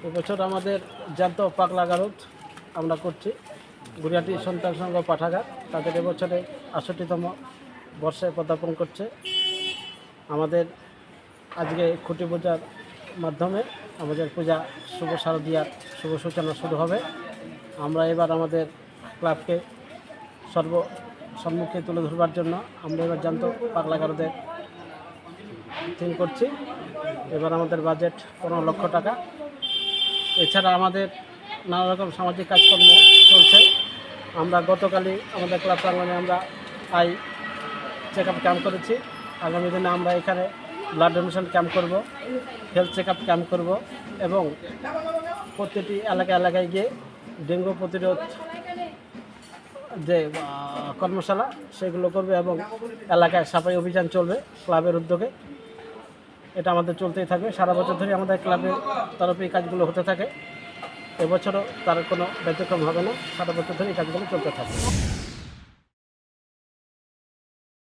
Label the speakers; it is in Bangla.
Speaker 1: এবছর আমাদের জ্যান্ত পাগলা গারদ আমরা করছি। গুড়িয়াটি সন্তান সংঘ পাঠাগার তাদের এবছরে ৬৮তম বর্ষে পদার্পণ করছে। আমাদের আজকে খুঁটি পূজার মাধ্যমে আমাদের পূজা শুভ শারদীয়ার শুভ সূচনা শুরু হবে। আমরা এবার আমাদের ক্লাবকে সম্মুখে তুলে ধরবার জন্য আমরা এবার জ্যান্ত পাগলা গারদের থিম করছি। এবার আমাদের বাজেট ১৫ লক্ষ টাকা। এছাড়া আমাদের নানা রকম সামাজিক কাজকর্ম চলছে। আমরা গতকালই আমাদের ক্লাব প্রাঙ্গণে আমরা আই চেক আপ ক্যাম্প করেছি। আগামী দিনে আমরা এখানে ব্লাড ডোনেশন ক্যাম্প করব, হেলথ চেক আপ ক্যাম্প করব এবং প্রতিটি এলাকায় গিয়ে ডেঙ্গু প্রতিরোধ যে কর্মশালা সেগুলো করবে এবং এলাকায় সাফাই অভিযান চলবে ক্লাবের উদ্যোগে। এটা আমাদের চলতেই থাকবে। সারা বছর ধরে আমাদের ক্লাবের তরফে এই কাজগুলো হতে থাকে। এবছরও তার কোনো ব্যতিক্রম হবে না। সারা বছর ধরে এই কাজগুলো চলতে থাকে।